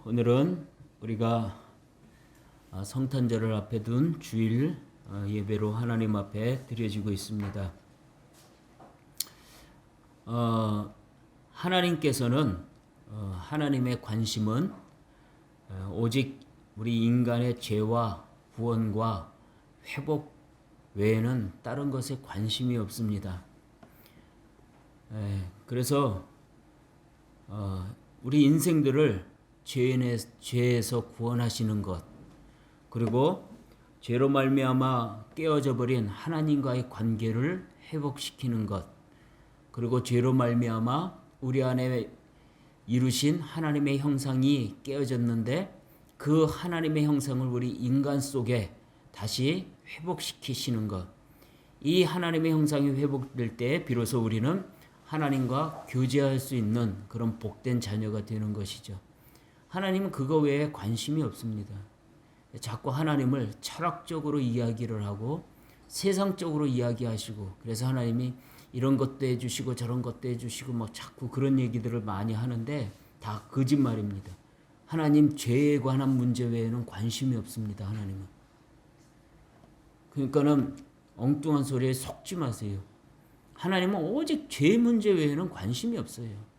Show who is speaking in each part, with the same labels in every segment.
Speaker 1: 오늘은 우리가 성탄절을 앞에 둔 주일 예배로 하나님 앞에 드려지고 있습니다. 하나님께서는 하나님의 관심은 오직 우리 인간의 죄와 구원과 회복 외에는 다른 것에 관심이 없습니다. 그래서 우리 인생들을 죄에서 구원하시는 것, 그리고 죄로 말미암아 깨어져 버린 하나님과의 관계를 회복시키는 것, 그리고 죄로 말미암아 우리 안에 이루신 하나님의 형상이 깨어졌는데 그 하나님의 형상을 우리 인간 속에 다시 회복시키시는 것, 이 하나님의 형상이 회복될 때 비로소 우리는 하나님과 교제할 수 있는 그런 복된 자녀가 되는 것이죠. 하나님은 그거 외에 관심이 없습니다. 자꾸 하나님을 철학적으로 이야기를 하고 세상적으로 이야기하시고, 그래서 하나님이 이런 것도 해주시고 저런 것도 해주시고 뭐 자꾸 그런 얘기들을 많이 하는데 다 거짓말입니다. 하나님 죄에 관한 문제 외에는 관심이 없습니다. 하나님은. 그러니까는 엉뚱한 소리에 속지 마세요. 하나님은 오직 죄 문제 외에는 관심이 없어요.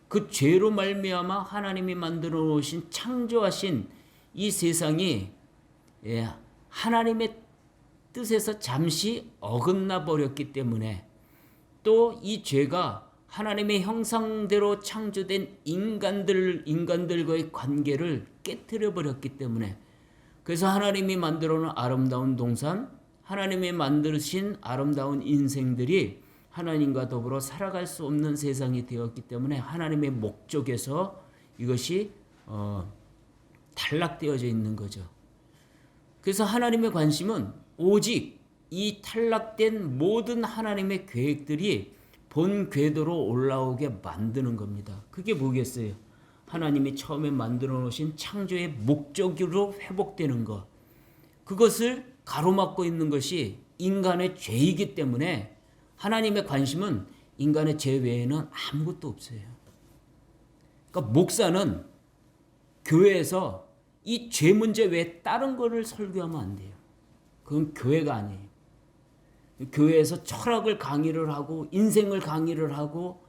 Speaker 1: 그 죄로 말미암아 하나님이 만들어 놓으신 창조하신 이 세상이 하나님의 뜻에서 잠시 어긋나 버렸기 때문에, 또 이 죄가 하나님의 형상대로 창조된 인간들과의 관계를 깨트려 버렸기 때문에, 그래서 하나님이 만들어 놓은 아름다운 동산, 하나님이 만드신 아름다운 인생들이 하나님과 더불어 살아갈 수 없는 세상이 되었기 때문에 하나님의 목적에서 이것이 탈락되어져 있는 거죠. 그래서 하나님의 관심은 오직 이 탈락된 모든 하나님의 계획들이 본 궤도로 올라오게 만드는 겁니다. 그게 뭐겠어요? 하나님이 처음에 만들어 놓으신 창조의 목적으로 회복되는 것, 그것을 가로막고 있는 것이 인간의 죄이기 때문에 하나님의 관심은 인간의 죄 외에는 아무것도 없어요. 그러니까 목사는 교회에서 이 죄 문제 외에 다른 거를 설교하면 안 돼요. 그건 교회가 아니에요. 교회에서 철학을 강의를 하고 인생을 강의를 하고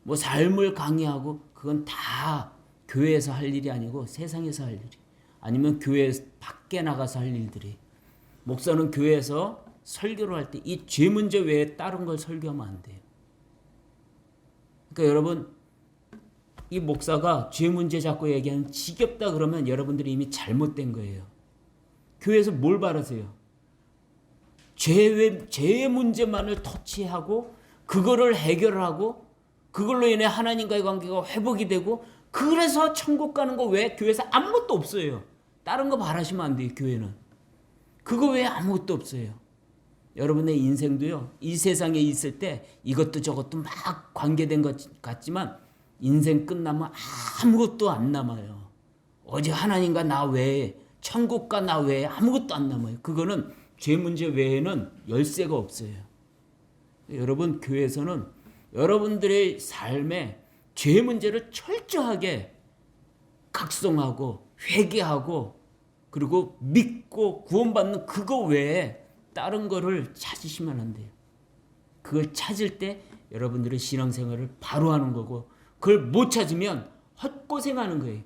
Speaker 1: 뭐 삶을 강의하고, 그건 다 교회에서 할 일이 아니고 세상에서 할 일이, 아니면 교회 밖에 나가서 할 일들이. 목사는 교회에서 설교를 할 때 이 죄 문제 외에 다른 걸 설교하면 안 돼요. 그러니까 여러분, 이 목사가 죄 문제 자꾸 얘기하면 지겹다 그러면 여러분들이 이미 잘못된 거예요. 교회에서 뭘 바라세요? 죄의 문제만을 터치하고 그거를 해결하고 그걸로 인해 하나님과의 관계가 회복이 되고, 그래서 천국 가는 거 외에 교회에서 아무것도 없어요. 다른 거 바라시면 안 돼요. 교회는 그거 외에 아무것도 없어요. 여러분의 인생도요, 이 세상에 있을 때 이것도 저것도 막 관계된 것 같지만 인생 끝나면 아무것도 안 남아요. 오직 하나님과 나 외에, 천국과 나 외에 아무것도 안 남아요. 그거는 죄 문제 외에는 열쇠가 없어요. 여러분, 교회에서는 여러분들의 삶에 죄 문제를 철저하게 각성하고 회개하고 그리고 믿고 구원받는 그거 외에 다른 거를 찾으시면 안 돼요. 그걸 찾을 때 여러분들의 신앙생활을 바로 하는 거고, 그걸 못 찾으면 헛고생하는 거예요.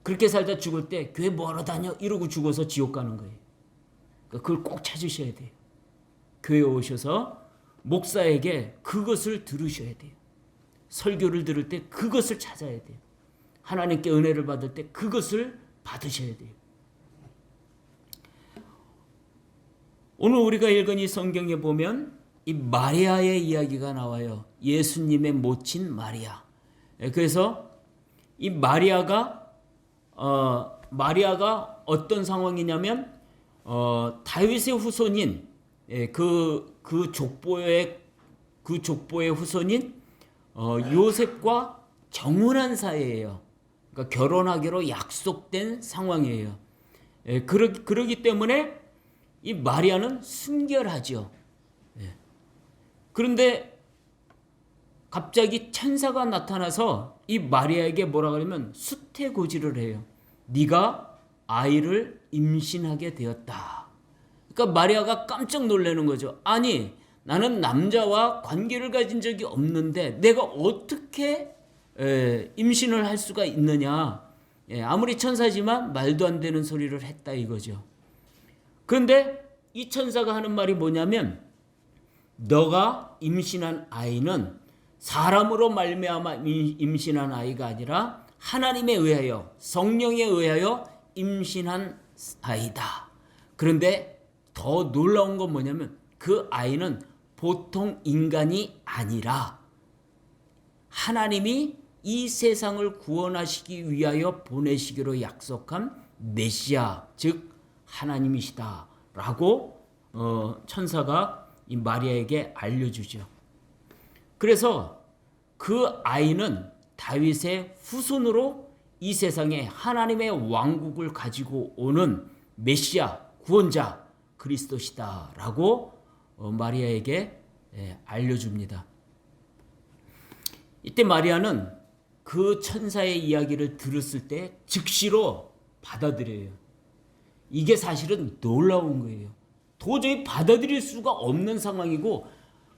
Speaker 1: 그렇게 살다 죽을 때 교회 뭐하러 다녀 이러고 죽어서 지옥 가는 거예요. 그러니까 그걸 꼭 찾으셔야 돼요. 교회에 오셔서 목사에게 그것을 들으셔야 돼요. 설교를 들을 때 그것을 찾아야 돼요. 하나님께 은혜를 받을 때 그것을 받으셔야 돼요. 오늘 우리가 읽은 이 성경에 보면 이 마리아의 이야기가 나와요. 예수님의 모친 마리아. 그래서 이 마리아가 어떤 상황이냐면 다윗의 후손인 그 족보의 후손인 요셉과 정혼한 사이예요. 그러니까 결혼하기로 약속된 상황이에요. 그러기 때문에 이 마리아는 순결하죠. 그런데 갑자기 천사가 나타나서 이 마리아에게 뭐라 그러면 수태고지를 해요. 네가 아이를 임신하게 되었다. 그러니까 마리아가 깜짝 놀라는 거죠. 아니, 나는 남자와 관계를 가진 적이 없는데 내가 어떻게 임신을 할 수가 있느냐. 아무리 천사지만 말도 안 되는 소리를 했다 이거죠. 그런데 이 천사가 하는 말이 뭐냐면 너가 임신한 아이는 사람으로 말미암아 임신한 아이가 아니라 하나님에 의하여 성령에 의하여 임신한 아이다. 그런데 더 놀라운 건 뭐냐면 그 아이는 보통 인간이 아니라 하나님이 이 세상을 구원하시기 위하여 보내시기로 약속한 메시아, 즉 하나님이시다라고 천사가 이 마리아에게 알려주죠. 그래서 그 아이는 다윗의 후손으로 이 세상에 하나님의 왕국을 가지고 오는 메시아, 구원자 그리스도시다라고 마리아에게 알려줍니다. 이때 마리아는 그 천사의 이야기를 들었을 때 즉시로 받아들여요. 이게 사실은 놀라운 거예요. 도저히 받아들일 수가 없는 상황이고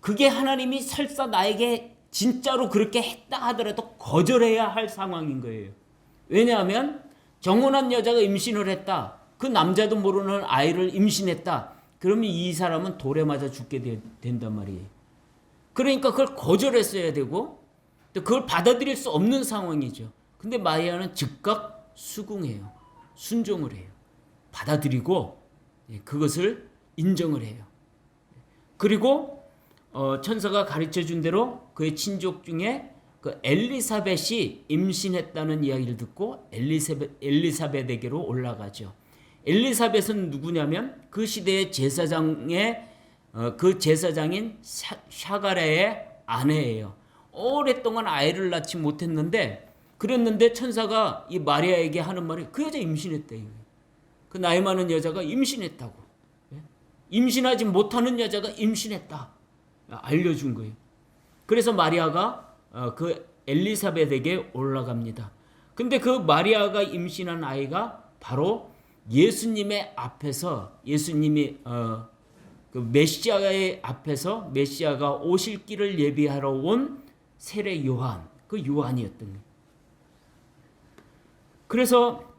Speaker 1: 그게 하나님이 설사 나에게 진짜로 그렇게 했다 하더라도 거절해야 할 상황인 거예요. 왜냐하면 정혼한 여자가 임신을 했다. 그 남자도 모르는 아이를 임신했다. 그러면 이 사람은 돌에 맞아 죽게 된단 말이에요. 그러니까 그걸 거절했어야 되고 그걸 받아들일 수 없는 상황이죠. 근데 마리아는 즉각 수긍해요. 순종을 해요. 받아들이고 그것을 인정을 해요. 그리고 천사가 가르쳐준 대로 그의 친족 중에 그 엘리사벳이 임신했다는 이야기를 듣고 엘리사벳에게로 올라가죠. 엘리사벳은 누구냐면 그 시대의 제사장의 그 제사장인 샤가랴의 아내예요. 오랫동안 아이를 낳지 못했는데 그랬는데 천사가 이 마리아에게 하는 말이 그 여자 임신했다. 그 나이 많은 여자가 임신했다고. 임신하지 못하는 여자가 임신했다. 알려준 거예요. 그래서 마리아가 그 엘리사벳에게 올라갑니다. 근데 그 마리아가 임신한 아이가 바로 예수님의 앞에서 예수님이 그 메시아의 앞에서 메시아가 오실 길을 예비하러 온 세례 요한, 그 요한이었던 거예요. 그래서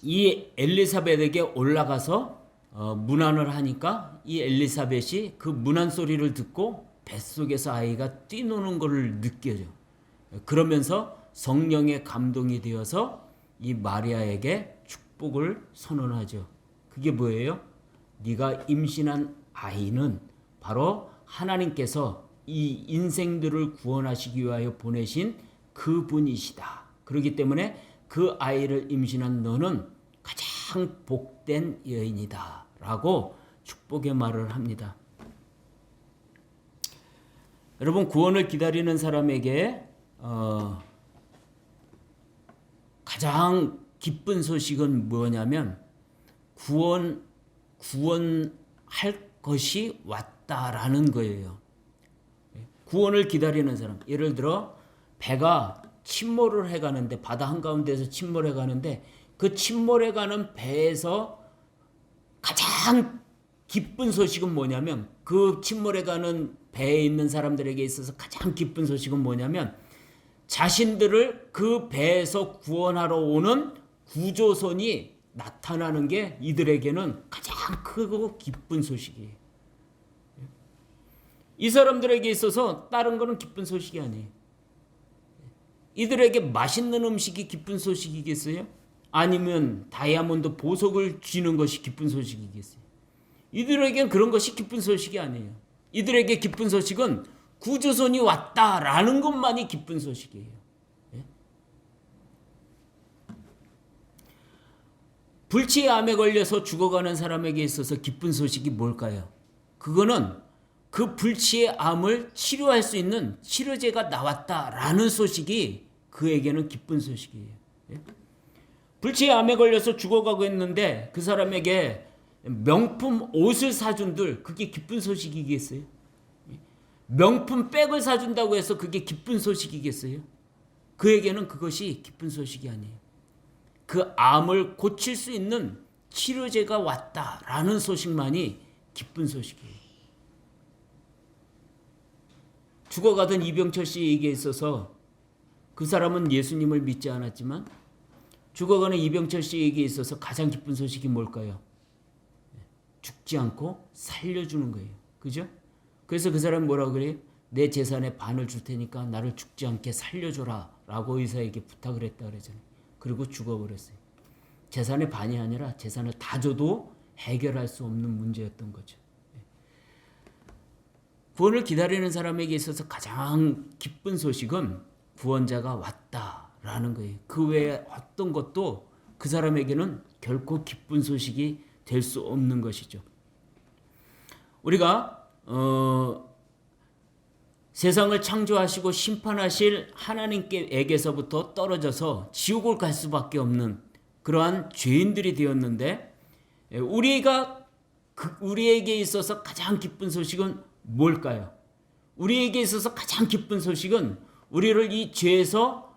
Speaker 1: 이 엘리사벳에게 올라가서 문안을 하니까 이 엘리사벳이 그 문안 소리를 듣고 뱃속에서 아이가 뛰노는 것을 느껴져. 그러면서 성령의 감동이 되어서 이 마리아에게 축복을 선언하죠. 그게 뭐예요? 네가 임신한 아이는 바로 하나님께서 이 인생들을 구원하시기 위하여 보내신 그분이시다. 그렇기 때문에 그 아이를 임신한 너는 가장 복된 여인이다 라고 축복의 말을 합니다. 여러분, 구원을 기다리는 사람에게 가장 기쁜 소식은 뭐냐면 구원할 것이 왔다라는 거예요. 구원을 기다리는 사람, 예를 들어 배가 침몰을 해가는데 바다 한가운데서 침몰해가는데 그 침몰해가는 배에서 가장 기쁜 소식은 뭐냐면 그 침몰해가는 배에 있는 사람들에게 있어서 가장 기쁜 소식은 뭐냐면 자신들을 그 배에서 구원하러 오는 구조선이 나타나는 게 이들에게는 가장 크고 기쁜 소식이에요. 이 사람들에게 있어서 다른 거는 기쁜 소식이 아니에요. 이들에게 맛있는 음식이 기쁜 소식이겠어요? 아니면 다이아몬드 보석을 쥐는 것이 기쁜 소식이겠어요? 이들에겐 그런 것이 기쁜 소식이 아니에요. 이들에게 기쁜 소식은 구조선이 왔다라는 것만이 기쁜 소식이에요. 예? 불치의 암에 걸려서 죽어가는 사람에게 있어서 기쁜 소식이 뭘까요? 그거는 그 불치의 암을 치료할 수 있는 치료제가 나왔다라는 소식이 그에게는 기쁜 소식이에요. 예? 불치의 암에 걸려서 죽어가고 있는데 그 사람에게 명품 옷을 사준들, 그게 기쁜 소식이겠어요? 명품 백을 사준다고 해서 그게 기쁜 소식이겠어요? 그에게는 그것이 기쁜 소식이 아니에요. 그 암을 고칠 수 있는 치료제가 왔다라는 소식만이 기쁜 소식이에요. 죽어가던 이병철 씨에게 있어서 그 사람은 예수님을 믿지 않았지만 죽어가는 이병철 씨에게 있어서 가장 기쁜 소식이 뭘까요? 죽지 않고 살려주는 거예요. 그죠? 그래서 그 사람이 뭐라고 그래요? 내 재산의 반을 줄 테니까 나를 죽지 않게 살려줘라 라고 의사에게 부탁을 했다 그러잖아요. 그리고 죽어버렸어요. 재산의 반이 아니라 재산을 다 줘도 해결할 수 없는 문제였던 거죠. 구원을 기다리는 사람에게 있어서 가장 기쁜 소식은 구원자가 왔다라는 거예요. 그 외에 어떤 것도 그 사람에게는 결코 기쁜 소식이 될 수 없는 것이죠. 우리가 세상을 창조하시고 심판하실 하나님께서부터 떨어져서 지옥을 갈 수밖에 없는 그러한 죄인들이 되었는데 우리에게 있어서 가장 기쁜 소식은 뭘까요? 우리에게 있어서 가장 기쁜 소식은 우리를 이 죄에서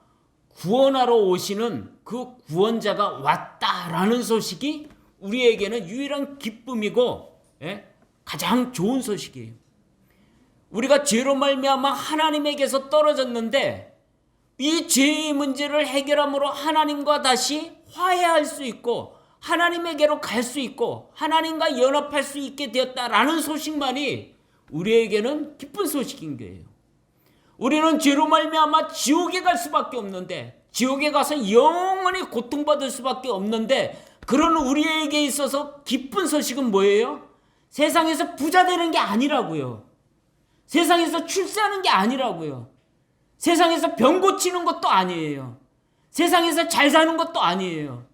Speaker 1: 구원하러 오시는 그 구원자가 왔다라는 소식이 우리에게는 유일한 기쁨이고 가장 좋은 소식이에요. 우리가 죄로 말미암아 하나님에게서 떨어졌는데 이 죄의 문제를 해결함으로 하나님과 다시 화해할 수 있고 하나님에게로 갈 수 있고 하나님과 연합할 수 있게 되었다라는 소식만이 우리에게는 기쁜 소식인 거예요. 우리는 죄로 말미암아 지옥에 갈 수밖에 없는데 지옥에 가서 영원히 고통받을 수밖에 없는데 그런 우리에게 있어서 기쁜 소식은 뭐예요? 세상에서 부자 되는 게 아니라고요. 세상에서 출세하는 게 아니라고요. 세상에서 병 고치는 것도 아니에요. 세상에서 잘 사는 것도 아니에요.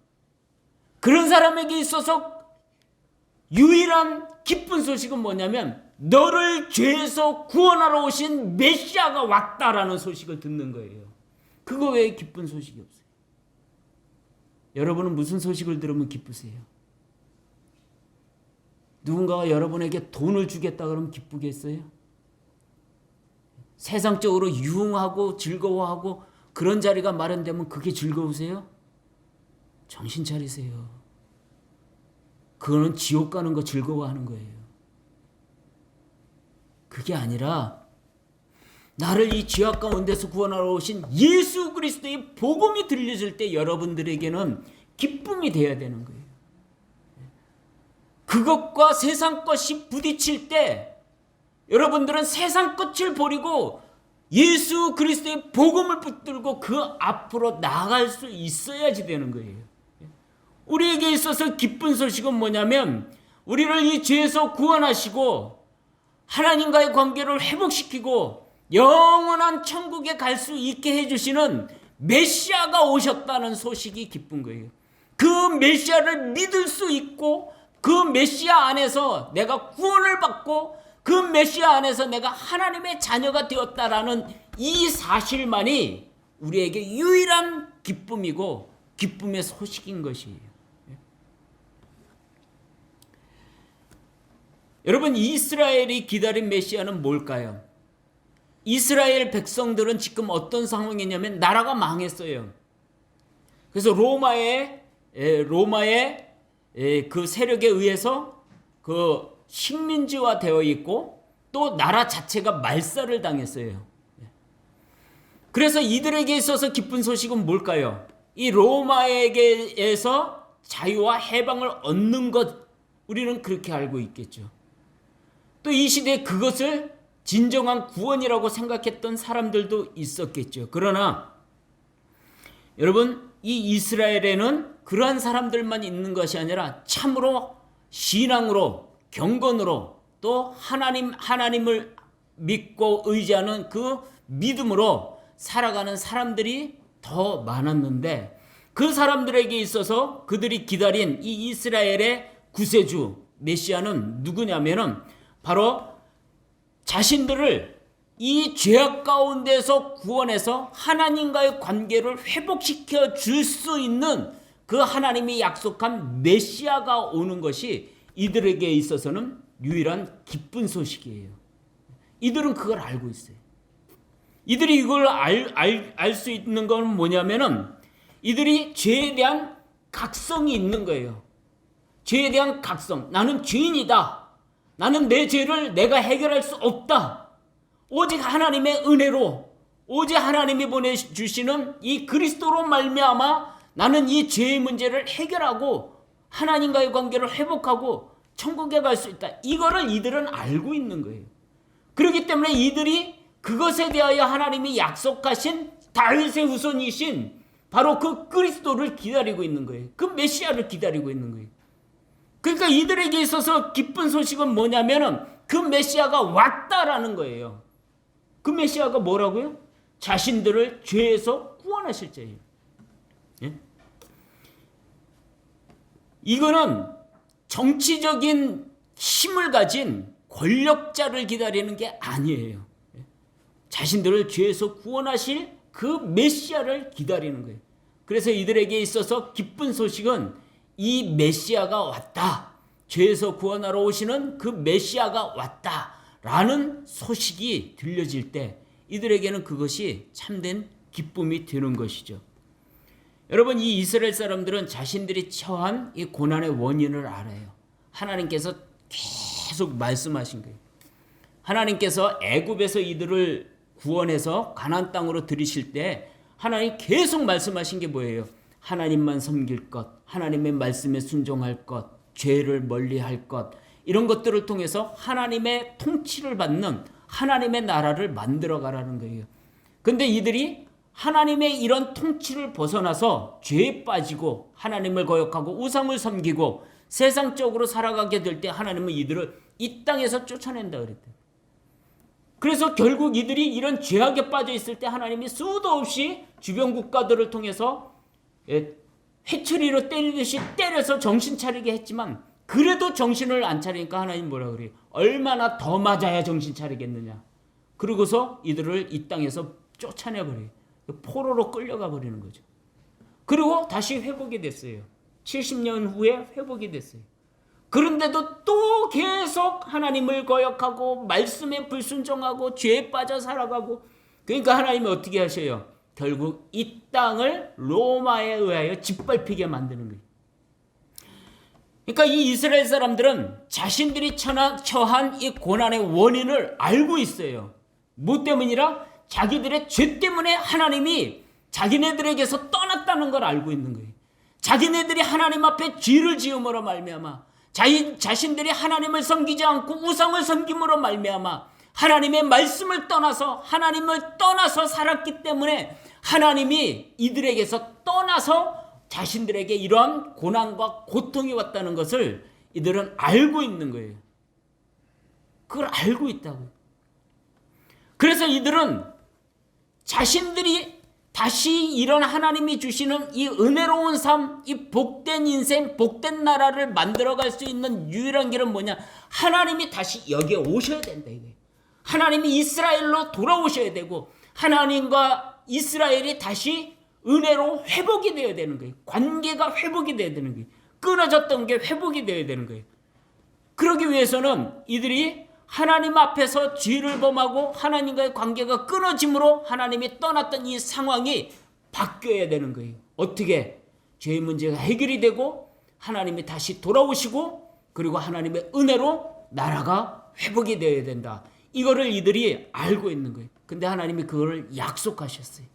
Speaker 1: 그런 사람에게 있어서 유일한 기쁜 소식은 뭐냐면 너를 죄에서 구원하러 오신 메시아가 왔다라는 소식을 듣는 거예요. 그거 외에 기쁜 소식이 없어요. 여러분은 무슨 소식을 들으면 기쁘세요? 누군가가 여러분에게 돈을 주겠다 그러면 기쁘겠어요? 세상적으로 유흥하고 즐거워하고 그런 자리가 마련되면 그게 즐거우세요? 정신 차리세요. 그거는 지옥 가는 거 즐거워하는 거예요. 그게 아니라 나를 이 죄악 가운데서 구원하러 오신 예수 그리스도의 복음이 들려질 때 여러분들에게는 기쁨이 되어야 되는 거예요. 그것과 세상 것이 부딪힐 때 여러분들은 세상 것을 버리고 예수 그리스도의 복음을 붙들고 그 앞으로 나아갈 수 있어야지 되는 거예요. 우리에게 있어서 기쁜 소식은 뭐냐면 우리를 이 죄에서 구원하시고 하나님과의 관계를 회복시키고 영원한 천국에 갈 수 있게 해주시는 메시아가 오셨다는 소식이 기쁜 거예요. 그 메시아를 믿을 수 있고 그 메시아 안에서 내가 구원을 받고 그 메시아 안에서 내가 하나님의 자녀가 되었다라는 이 사실만이 우리에게 유일한 기쁨이고 기쁨의 소식인 것이에요. 여러분, 이스라엘이 기다린 메시아는 뭘까요? 이스라엘 백성들은 지금 어떤 상황이냐면 나라가 망했어요. 그래서 로마의 그 세력에 의해서 그 식민지화 되어 있고 또 나라 자체가 말살을 당했어요. 그래서 이들에게 있어서 기쁜 소식은 뭘까요? 이 로마에게서 자유와 해방을 얻는 것, 우리는 그렇게 알고 있겠죠. 또 이 시대에 그것을 진정한 구원이라고 생각했던 사람들도 있었겠죠. 그러나 여러분, 이 이스라엘에는 그러한 사람들만 있는 것이 아니라 참으로 신앙으로 경건으로 또 하나님을 믿고 의지하는 그 믿음으로 살아가는 사람들이 더 많았는데 그 사람들에게 있어서 그들이 기다린 이 이스라엘의 구세주 메시아는 누구냐면은 바로 자신들을 이 죄악 가운데서 구원해서 하나님과의 관계를 회복시켜 줄 수 있는 그 하나님이 약속한 메시아가 오는 것이 이들에게 있어서는 유일한 기쁜 소식이에요. 이들은 그걸 알고 있어요. 이들이 이걸 알 수 있는 건 뭐냐면은 이들이 죄에 대한 각성이 있는 거예요. 죄에 대한 각성. 나는 죄인이다. 나는 내 죄를 내가 해결할 수 없다. 오직 하나님의 은혜로, 오직 하나님이 보내주시는 이 그리스도로 말미암아 나는 이 죄의 문제를 해결하고 하나님과의 관계를 회복하고 천국에 갈 수 있다. 이거를 이들은 알고 있는 거예요. 그렇기 때문에 이들이 그것에 대하여 하나님이 약속하신 다윗의 후손이신 바로 그 그리스도를 기다리고 있는 거예요. 그 메시아를 기다리고 있는 거예요. 그러니까 이들에게 있어서 기쁜 소식은 뭐냐면은 그 메시아가 왔다라는 거예요. 그 메시아가 뭐라고요? 자신들을 죄에서 구원하실 자예요. 예? 이거는 정치적인 힘을 가진 권력자를 기다리는 게 아니에요. 자신들을 죄에서 구원하실 그 메시아를 기다리는 거예요. 그래서 이들에게 있어서 기쁜 소식은 이 메시아가 왔다. 죄에서 구원하러 오시는 그 메시아가 왔다. 라는 소식이 들려질 때 이들에게는 그것이 참된 기쁨이 되는 것이죠. 여러분, 이 이스라엘 사람들은 자신들이 처한 이 고난의 원인을 알아요. 하나님께서 계속 말씀하신 거예요. 하나님께서 애굽에서 이들을 구원해서 가나안 땅으로 들이실 때 하나님 계속 말씀하신 게 뭐예요? 하나님만 섬길 것, 하나님의 말씀에 순종할 것, 죄를 멀리할 것, 이런 것들을 통해서 하나님의 통치를 받는 하나님의 나라를 만들어 가라는 거예요. 근데 이들이 하나님의 이런 통치를 벗어나서 죄에 빠지고 하나님을 거역하고 우상을 섬기고 세상적으로 살아가게 될 때 하나님은 이들을 이 땅에서 쫓아낸다 그랬대요. 그래서 결국 이들이 이런 죄악에 빠져 있을 때 하나님이 수도 없이 주변 국가들을 통해서 회초리로 때리듯이 때려서 정신 차리게 했지만 그래도 정신을 안 차리니까 하나님 뭐라 그래요? 얼마나 더 맞아야 정신 차리겠느냐. 그러고서 이들을 이 땅에서 쫓아내버려요. 포로로 끌려가 버리는 거죠. 그리고 다시 회복이 됐어요. 70년 후에 회복이 됐어요. 그런데도 또 계속 하나님을 거역하고 말씀에 불순종하고 죄에 빠져 살아가고, 그러니까 하나님이 어떻게 하셔요? 결국 이 땅을 로마에 의하여 짓밟히게 만드는 거예요. 그러니까 이 이스라엘 사람들은 자신들이 처한 이 고난의 원인을 알고 있어요. 뭐 때문이라? 자기들의 죄 때문에 하나님이 자기네들에게서 떠났다는 걸 알고 있는 거예요. 자기네들이 하나님 앞에 죄를 지음으로 말미암아 자신들이 하나님을 섬기지 않고 우상을 섬김으로 말미암아 하나님의 말씀을 떠나서 하나님을 떠나서 살았기 때문에 하나님이 이들에게서 떠나서 자신들에게 이러한 고난과 고통이 왔다는 것을 이들은 알고 있는 거예요. 그걸 알고 있다고요. 그래서 이들은 자신들이 다시 이런 하나님이 주시는 이 은혜로운 삶, 이 복된 인생, 복된 나라를 만들어갈 수 있는 유일한 길은 뭐냐? 하나님이 다시 여기에 오셔야 된다 이거예요. 하나님이 이스라엘로 돌아오셔야 되고 하나님과 이스라엘이 다시 은혜로 회복이 되어야 되는 거예요. 관계가 회복이 되어야 되는 거예요. 끊어졌던 게 회복이 되어야 되는 거예요. 그러기 위해서는 이들이 하나님 앞에서 죄를 범하고 하나님과의 관계가 끊어짐으로 하나님이 떠났던 이 상황이 바뀌어야 되는 거예요. 어떻게? 죄의 문제가 해결이 되고 하나님이 다시 돌아오시고 그리고 하나님의 은혜로 나라가 회복이 되어야 된다. 이거를 이들이 알고 있는 거예요. 근데 하나님이 그거를 약속하셨어요.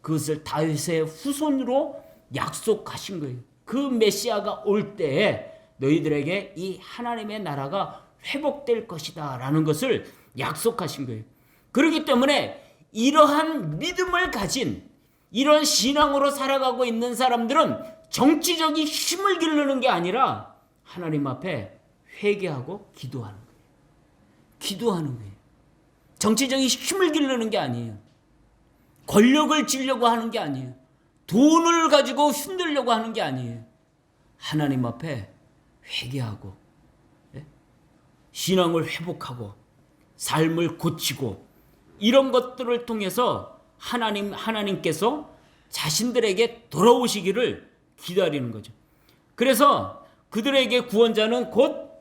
Speaker 1: 그것을 다윗의 후손으로 약속하신 거예요. 그 메시아가 올 때에 너희들에게 이 하나님의 나라가 회복될 것이다 라는 것을 약속하신 거예요. 그렇기 때문에 이러한 믿음을 가진 이런 신앙으로 살아가고 있는 사람들은 정치적인 힘을 기르는 게 아니라 하나님 앞에 회개하고 기도하는 거예요. 기도하는 거예요. 정치적인 힘을 기르는 게 아니에요. 권력을 쥐려고 하는 게 아니에요. 돈을 가지고 흔들려고 하는 게 아니에요. 하나님 앞에 회개하고 신앙을 회복하고 삶을 고치고 이런 것들을 통해서 하나님께서 자신들에게 돌아오시기를 기다리는 거죠. 그래서 그들에게 구원자는 곧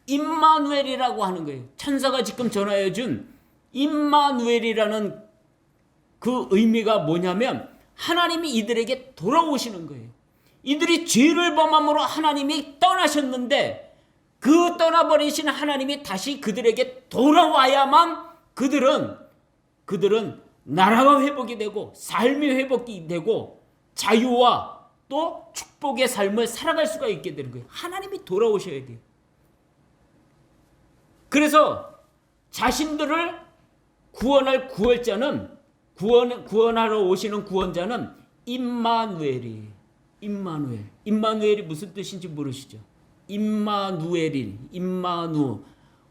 Speaker 1: 임마누엘이라고 하는 거예요. 천사가 지금 전하여 준 임마누엘이라는 그 의미가 뭐냐면 하나님이 이들에게 돌아오시는 거예요. 이들이 죄를 범함으로 하나님이 떠나셨는데 그 떠나버리신 하나님이 다시 그들에게 돌아와야만 그들은 나라가 회복이 되고 삶이 회복이 되고 자유와 또 축복의 삶을 살아갈 수가 있게 되는 거예요. 하나님이 돌아오셔야 돼요. 그래서 자신들을 구원할 구원자는 구원하러 오시는 구원자는 임마누엘이. 임마누엘이 무슨 뜻인지 모르시죠? 임마누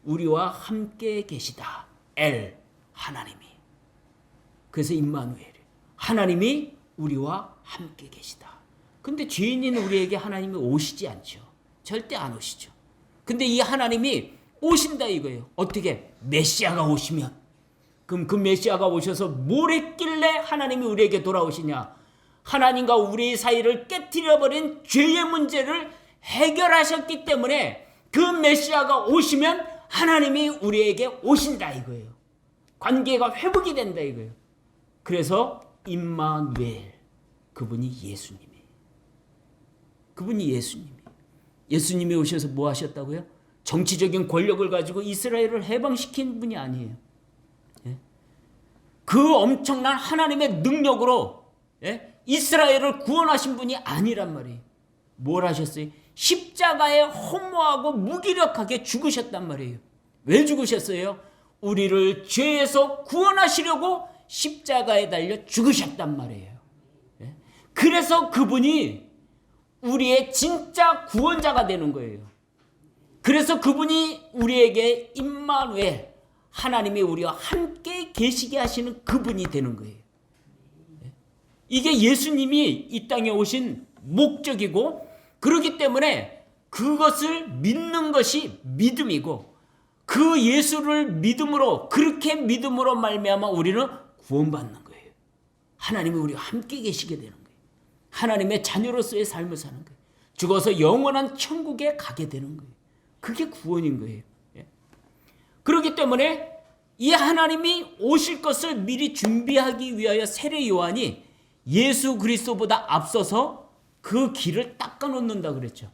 Speaker 1: 우리와 함께 계시다. 엘 하나님이. 그래서 임마누엘 하나님이 우리와 함께 계시다. 근데 죄인인 우리에게 하나님이 오시지 않죠. 절대 안 오시죠. 근데 이 하나님이 오신다 이거예요. 어떻게? 메시아가 오시면. 그럼 그 메시아가 오셔서 뭘 했길래 하나님이 우리에게 돌아오시냐? 하나님과 우리 사이를 깨트려버린 죄의 문제를 해결하셨기 때문에 그 메시아가 오시면 하나님이 우리에게 오신다 이거예요. 관계가 회복이 된다 이거예요. 그래서 임마누엘, 그분이 예수님이에요. 예수님이 오셔서 뭐 하셨다고요? 정치적인 권력을 가지고 이스라엘을 해방시킨 분이 아니에요. 그 엄청난 하나님의 능력으로 이스라엘을 구원하신 분이 아니란 말이에요. 뭘 하셨어요? 십자가에 허무하고 무기력하게 죽으셨단 말이에요. 왜 죽으셨어요? 우리를 죄에서 구원하시려고 십자가에 달려 죽으셨단 말이에요. 그래서 그분이 우리의 진짜 구원자가 되는 거예요. 그래서 그분이 우리에게 임마누엘, 하나님이 우리와 함께 계시게 하시는 그분이 되는 거예요. 이게 예수님이 이 땅에 오신 목적이고, 그렇기 때문에 그것을 믿는 것이 믿음이고, 그 예수를 믿음으로, 그렇게 믿음으로 말미암아 우리는 구원받는 거예요. 하나님이 우리와 함께 계시게 되는 거예요. 하나님의 자녀로서의 삶을 사는 거예요. 죽어서 영원한 천국에 가게 되는 거예요. 그게 구원인 거예요. 그렇기 때문에 이 하나님이 오실 것을 미리 준비하기 위하여 세례 요한이 예수 그리스도보다 앞서서 그 길을 닦아놓는다 그랬죠.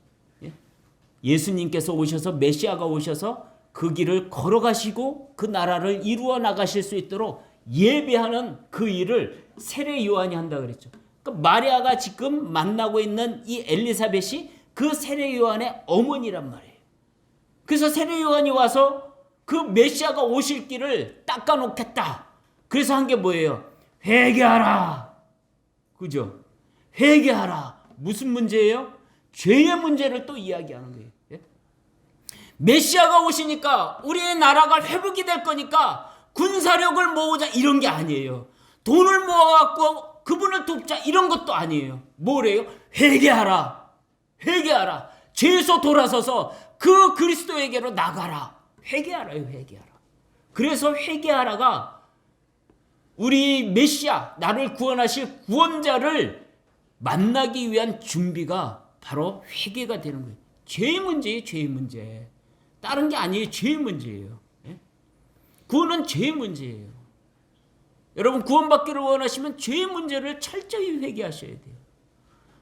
Speaker 1: 예수님께서 오셔서, 메시아가 오셔서 그 길을 걸어가시고 그 나라를 이루어 나가실 수 있도록 예배하는 그 일을 세례 요한이 한다 그랬죠. 그러니까 마리아가 지금 만나고 있는 이 엘리사벳이 그 세례 요한의 어머니란 말이에요. 그래서 세례 요한이 와서 그 메시아가 오실 길을 닦아놓겠다. 그래서 한 게 뭐예요? 회개하라. 그죠? 회개하라. 무슨 문제예요? 죄의 문제를 또 이야기하는 거예요. 메시아가 오시니까 우리의 나라가 회복이 될 거니까 군사력을 모으자 이런 게 아니에요. 돈을 모아갖고 그분을 돕자 이런 것도 아니에요. 뭐래요? 회개하라. 회개하라. 죄에서 돌아서서 그 그리스도에게로 나가라. 회개하라요. 회개하라. 그래서 회개하라가 우리 메시아, 나를 구원하실 구원자를 만나기 위한 준비가 바로 회개가 되는 거예요. 죄의 문제예요. 죄의 문제. 다른 게 아니에요. 죄의 문제예요. 구원은 죄의 문제예요. 여러분 구원받기를 원하시면 죄의 문제를 철저히 회개하셔야 돼요.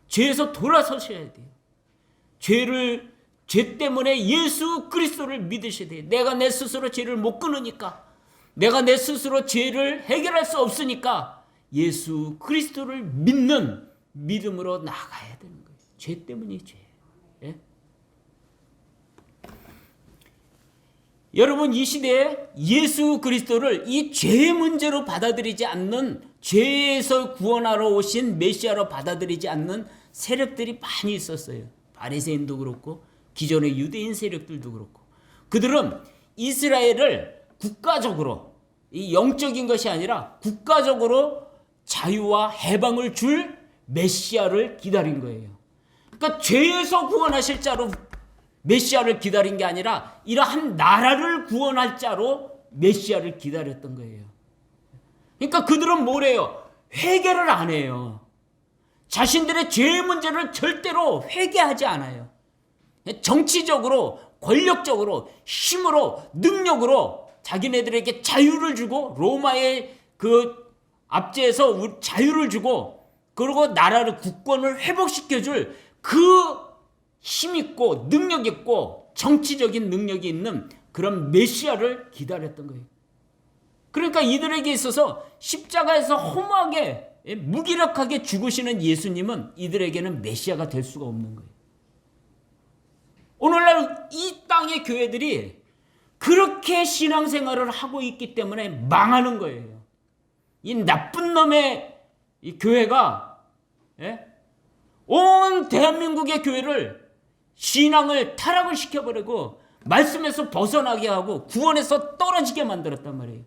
Speaker 1: 죄에서 돌아서셔야 돼요. 죄 때문에 예수 그리스도를 믿으셔야 돼요. 내가 내 스스로 죄를 못 끊으니까, 내가 내 스스로 죄를 해결할 수 없으니까 예수 그리스도를 믿는 믿음으로 나가야 되는 거예요. 죄 때문이 죄예요. 여러분 이 시대에 예수 그리스도를 이 죄의 문제로 받아들이지 않는, 죄에서 구원하러 오신 메시아로 받아들이지 않는 세력들이 많이 있었어요. 바리새인도 그렇고 기존의 유대인 세력들도 그렇고, 그들은 이스라엘을 국가적으로, 이 영적인 것이 아니라 국가적으로 자유와 해방을 줄 메시아를 기다린 거예요. 그러니까 죄에서 구원하실 자로 메시아를 기다린 게 아니라 이러한 나라를 구원할 자로 메시아를 기다렸던 거예요. 그러니까 그들은 뭐래요? 회개를 안 해요. 자신들의 죄의 문제를 절대로 회개하지 않아요. 정치적으로, 권력적으로, 힘으로, 능력으로 자기네들에게 자유를 주고 로마의 그 압제에서 자유를 주고 그리고 나라를 국권을 회복시켜줄 그 힘있고 능력있고 정치적인 능력이 있는 그런 메시아를 기다렸던 거예요. 그러니까 이들에게 있어서 십자가에서 허무하게 무기력하게 죽으시는 예수님은 이들에게는 메시아가 될 수가 없는 거예요. 오늘날 이 땅의 교회들이 그렇게 신앙생활을 하고 있기 때문에 망하는 거예요. 이 나쁜 놈의 이 교회가 온 대한민국의 교회를 신앙을 타락을 시켜버리고 말씀에서 벗어나게 하고 구원에서 떨어지게 만들었단 말이에요.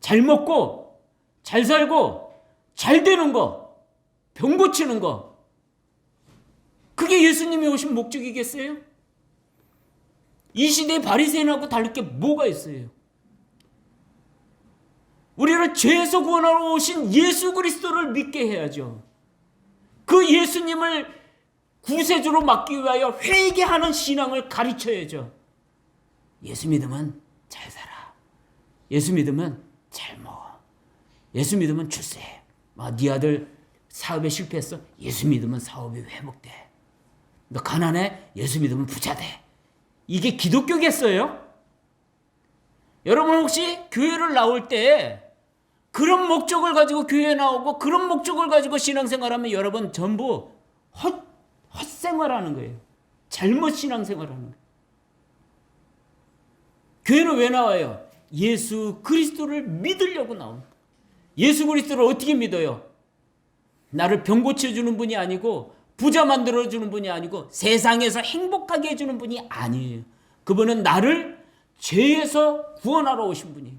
Speaker 1: 잘 먹고 잘 살고 잘 되는 거, 병 고치는 거, 그게 예수님이 오신 목적이겠어요? 이 시대의 바리새인하고 다를 게 뭐가 있어요? 우리를 죄에서 구원하러 오신 예수 그리스도를 믿게 해야죠. 그 예수님을 구세주로 맡기 위하여 회개하는 신앙을 가르쳐야죠. 예수 믿으면 잘 살아. 예수 믿으면 잘 먹어. 예수 믿으면 출세해. 네 아들 사업에 실패했어. 예수 믿으면 사업이 회복돼. 너 가난해. 예수 믿으면 부자 돼. 이게 기독교겠어요? 여러분 혹시 교회를 나올 때 그런 목적을 가지고 교회에 나오고 그런 목적을 가지고 신앙생활하면 여러분 전부 헛생활하는 거예요. 잘못 신앙생활하는 거예요. 교회는 왜 나와요? 예수 그리스도를 믿으려고 나옵니다. 예수 그리스도를 어떻게 믿어요? 나를 병 고쳐주는 분이 아니고 부자 만들어주는 분이 아니고 세상에서 행복하게 해주는 분이 아니에요. 그분은 나를 죄에서 구원하러 오신 분이에요.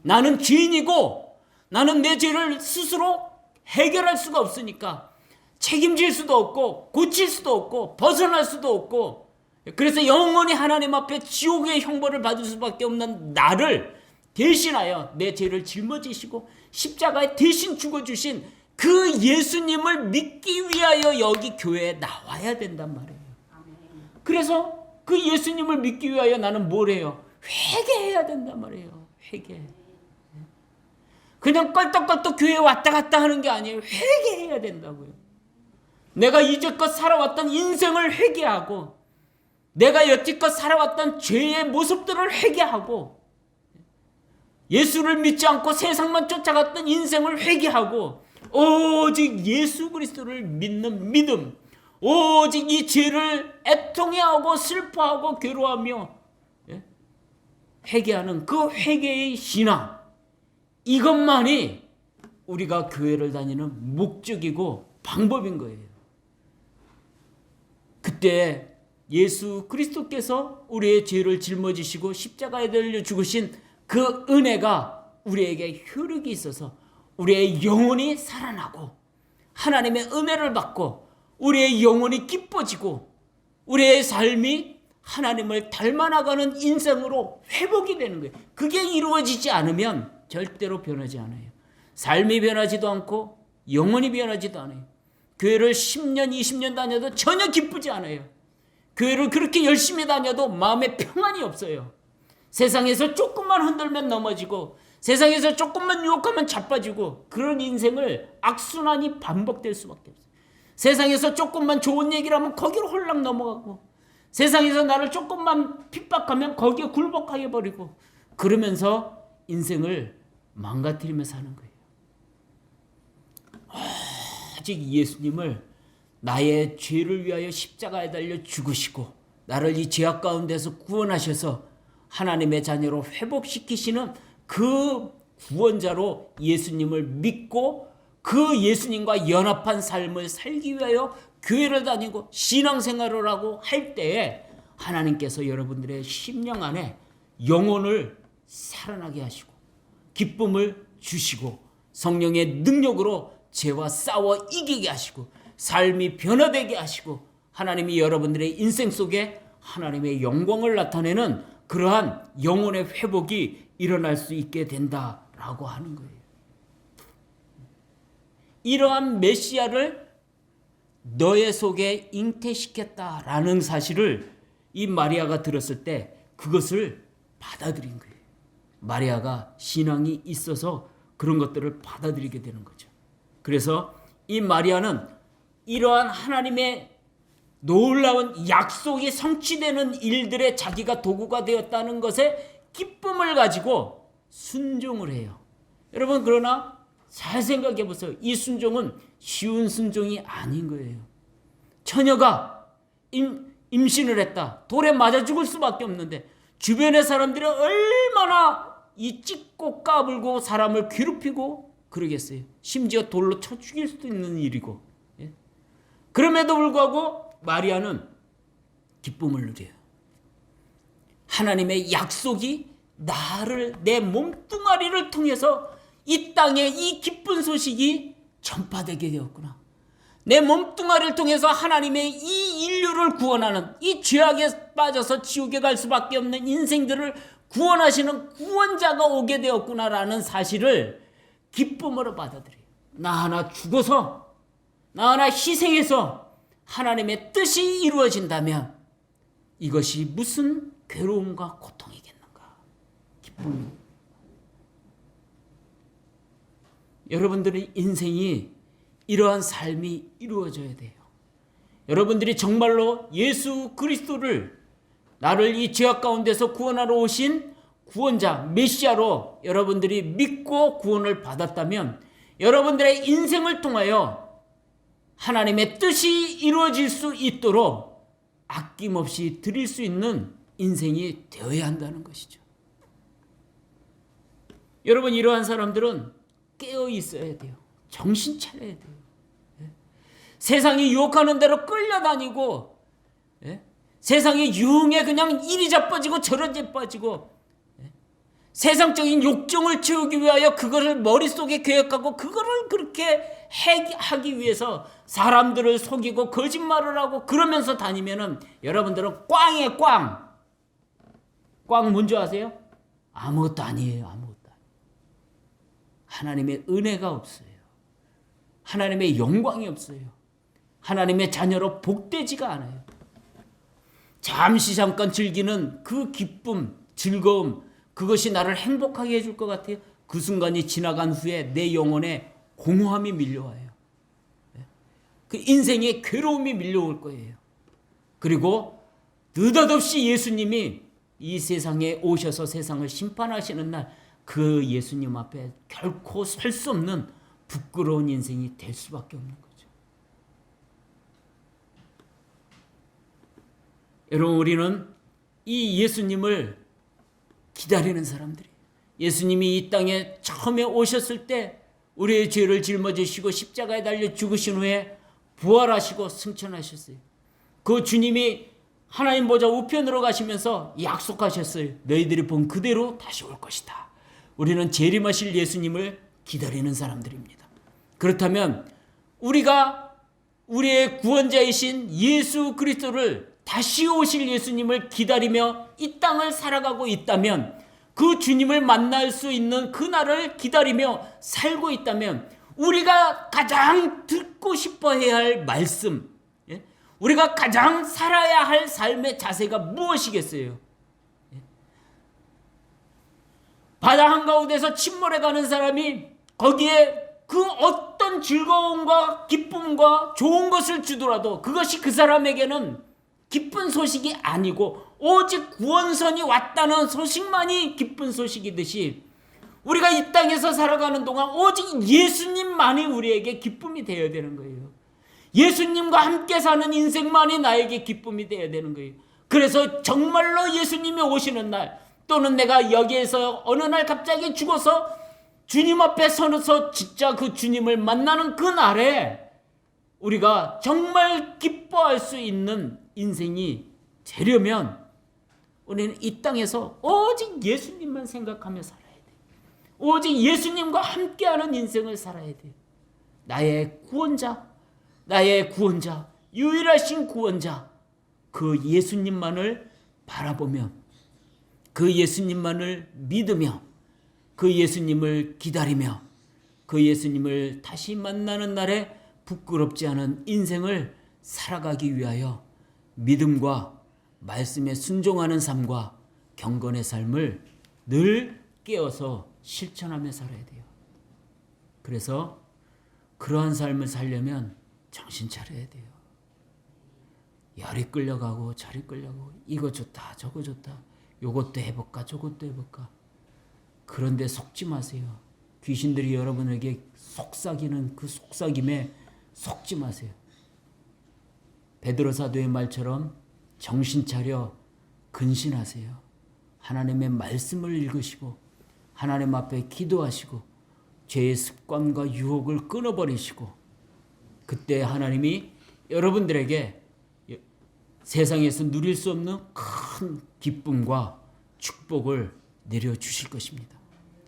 Speaker 1: 나는 죄인이고 나는 내 죄를 스스로 해결할 수가 없으니까 책임질 수도 없고 고칠 수도 없고 벗어날 수도 없고 그래서 영원히 하나님 앞에 지옥의 형벌을 받을 수밖에 없는 나를 대신하여 내 죄를 짊어지시고 십자가에 대신 죽어주신 그 예수님을 믿기 위하여 여기 교회에 나와야 된단 말이에요. 그래서 그 예수님을 믿기 위하여 나는 뭘 해요? 회개해야 된단 말이에요. 회개. 그냥 껄떡껄떡 교회에 왔다 갔다 하는 게 아니에요. 회개해야 된다고요. 내가 이제껏 살아왔던 인생을 회개하고 내가 여태껏 살아왔던 죄의 모습들을 회개하고 예수를 믿지 않고 세상만 쫓아갔던 인생을 회개하고 오직 예수 그리스도를 믿는 믿음, 오직 이 죄를 애통해하고 슬퍼하고 괴로워하며 회개하는 그 회개의 신앙, 이것만이 우리가 교회를 다니는 목적이고 방법인 거예요. 그때 예수 그리스도께서 우리의 죄를 짊어지시고 십자가에 달려 죽으신 그 은혜가 우리에게 효력이 있어서 우리의 영혼이 살아나고 하나님의 은혜를 받고 우리의 영혼이 기뻐지고 우리의 삶이 하나님을 닮아나가는 인생으로 회복이 되는 거예요. 그게 이루어지지 않으면 절대로 변하지 않아요. 삶이 변하지도 않고 영혼이 변하지도 않아요. 교회를 10년, 20년 다녀도 전혀 기쁘지 않아요. 교회를 그렇게 열심히 다녀도 마음에 평안이 없어요. 세상에서 조금만 흔들면 넘어지고 세상에서 조금만 유혹하면 자빠지고 그런 인생을 악순환이 반복될 수밖에 없어요. 세상에서 조금만 좋은 얘기를 하면 거기로 홀랑 넘어가고 세상에서 나를 조금만 핍박하면 거기에 굴복하게 버리고 그러면서 인생을 망가뜨리며 사는 거예요. 오직 예수님을 나의 죄를 위하여 십자가에 달려 죽으시고 나를 이 죄악 가운데서 구원하셔서 하나님의 자녀로 회복시키시는 그 구원자로 예수님을 믿고 그 예수님과 연합한 삶을 살기 위하여 교회를 다니고 신앙생활을 하고 할 때에 하나님께서 여러분들의 심령 안에 영혼을 살아나게 하시고 기쁨을 주시고 성령의 능력으로 죄와 싸워 이기게 하시고 삶이 변화되게 하시고 하나님이 여러분들의 인생 속에 하나님의 영광을 나타내는 그러한 영혼의 회복이 일어날 수 있게 된다라고 하는 거예요. 이러한 메시아를 너의 속에 잉태시켰다라는 사실을 이 마리아가 들었을 때 그것을 받아들인 거예요. 마리아가 신앙이 있어서 그런 것들을 받아들이게 되는 거죠. 그래서 이 마리아는 이러한 하나님의 놀라운 약속이 성취되는 일들에 자기가 도구가 되었다는 것에 기쁨을 가지고 순종을 해요. 여러분, 그러나 잘 생각해 보세요. 이 순종은 쉬운 순종이 아닌 거예요. 처녀가 임신을 했다. 돌에 맞아 죽을 수밖에 없는데 주변의 사람들이 얼마나 이 찢고 까불고 사람을 괴롭히고 그러겠어요. 심지어 돌로 쳐 죽일 수도 있는 일이고. 예? 그럼에도 불구하고 마리아는 기쁨을 누려요. 하나님의 약속이 나를, 내 몸뚱아리를 통해서 이 땅에 이 기쁜 소식이 전파되게 되었구나. 내 몸뚱아리를 통해서 하나님의 이 인류를 구원하는, 이 죄악에 빠져서 지옥에 갈 수밖에 없는 인생들을 구원하시는 구원자가 오게 되었구나라는 사실을 기쁨으로 받아들여요. 나 하나 죽어서, 나 하나 희생해서 하나님의 뜻이 이루어진다면 이것이 무슨 괴로움과 고통이겠는가? 기쁨이. 여러분들의 인생이 이러한 삶이 이루어져야 돼요. 여러분들이 정말로 예수 그리스도를, 나를 이 죄악 가운데서 구원하러 오신 구원자, 메시아로 여러분들이 믿고 구원을 받았다면 여러분들의 인생을 통하여 하나님의 뜻이 이루어질 수 있도록 아낌없이 드릴 수 있는 인생이 되어야 한다는 것이죠. 여러분, 이러한 사람들은 깨어 있어야 돼요. 정신 차려야 돼요. 세상이 유혹하는 대로 끌려다니고, 세상의 유흥에 그냥 이리 자빠지고 저리 자빠지고, 세상적인 욕정을 채우기 위하여 그거를 머릿속에 계획하고 그거를 그렇게 하기 위해서 사람들을 속이고 거짓말을 하고 그러면서 다니면은 여러분들은 꽝이에요. 꽝. 꽝 뭔지 아세요? 아무것도 아니에요. 아무것도 아니에요. 하나님의 은혜가 없어요. 하나님의 영광이 없어요. 하나님의 자녀로 복되지가 않아요. 잠깐 즐기는 그 기쁨, 즐거움, 그것이 나를 행복하게 해줄 것 같아요. 그 순간이 지나간 후에 내 영혼에 공허함이 밀려와요. 그 인생에 괴로움이 밀려올 거예요. 그리고 느닷없이 예수님이 이 세상에 오셔서 세상을 심판하시는 날, 그 예수님 앞에 결코 설 수 없는 부끄러운 인생이 될 수밖에 없는 거죠. 여러분, 우리는 이 예수님을 기다리는 사람들이에요. 예수님이 이 땅에 처음에 오셨을 때 우리의 죄를 짊어지시고 십자가에 달려 죽으신 후에 부활하시고 승천하셨어요. 그 주님이 하나님 보좌 우편으로 가시면서 약속하셨어요. 너희들이 본 그대로 다시 올 것이다. 우리는 재림하실 예수님을 기다리는 사람들입니다. 그렇다면 우리가 우리의 구원자이신 예수 그리스도를, 다시 오실 예수님을 기다리며 이 땅을 살아가고 있다면, 그 주님을 만날 수 있는 그날을 기다리며 살고 있다면 우리가 가장 듣고 싶어 해야 할 말씀, 우리가 가장 살아야 할 삶의 자세가 무엇이겠어요? 바다 한가운데서 침몰해가는 사람이 거기에 그 어떤 즐거움과 기쁨과 좋은 것을 주더라도 그것이 그 사람에게는 기쁜 소식이 아니고 오직 구원선이 왔다는 소식만이 기쁜 소식이듯이, 우리가 이 땅에서 살아가는 동안 오직 예수님만이 우리에게 기쁨이 되어야 되는 거예요. 예수님과 함께 사는 인생만이 나에게 기쁨이 되어야 되는 거예요. 그래서 정말로 예수님이 오시는 날, 또는 내가 여기에서 어느 날 갑자기 죽어서 주님 앞에 서서 진짜 그 주님을 만나는 그 날에 우리가 정말 기뻐할 수 있는 인생이 되려면 우리는 이 땅에서 오직 예수님만 생각하며 살아야 돼요. 오직 예수님과 함께하는 인생을 살아야 돼요. 나의 구원자, 유일하신 구원자, 그 예수님만을 바라보며, 그 예수님만을 믿으며, 그 예수님을 기다리며, 그 예수님을 다시 만나는 날에 부끄럽지 않은 인생을 살아가기 위하여 믿음과 말씀에 순종하는 삶과 경건의 삶을 늘 깨어서 실천하며 살아야 돼요. 그래서 그러한 삶을 살려면 정신 차려야 돼요. 열이 끌려가고 저리 끌려가고 이거 좋다 저거 좋다 요것도 해볼까 저것도 해볼까. 그런데 속지 마세요. 귀신들이 여러분에게 속삭이는 그 속삭임에 속지 마세요. 베드로 사도의 말처럼 정신 차려 근신하세요. 하나님의 말씀을 읽으시고 하나님 앞에 기도하시고 죄의 습관과 유혹을 끊어버리시고 그때 하나님이 여러분들에게 세상에서 누릴 수 없는 큰 기쁨과 축복을 내려주실 것입니다.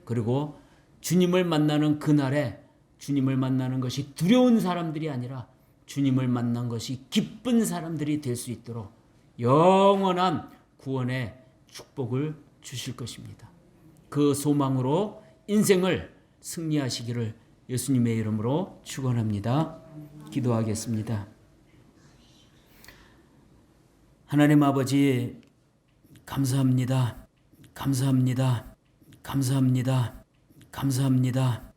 Speaker 1: 그리고 주님을 만나는 그날에 주님을 만나는 것이 두려운 사람들이 아니라 주님을 만난 것이 기쁜 사람들이 될 수 있도록 영원한 구원의 축복을 주실 것입니다. 그 소망으로 인생을 승리하시기를 예수님의 이름으로 축원합니다. 기도하겠습니다. 하나님 아버지 감사합니다. 감사합니다. 감사합니다. 감사합니다.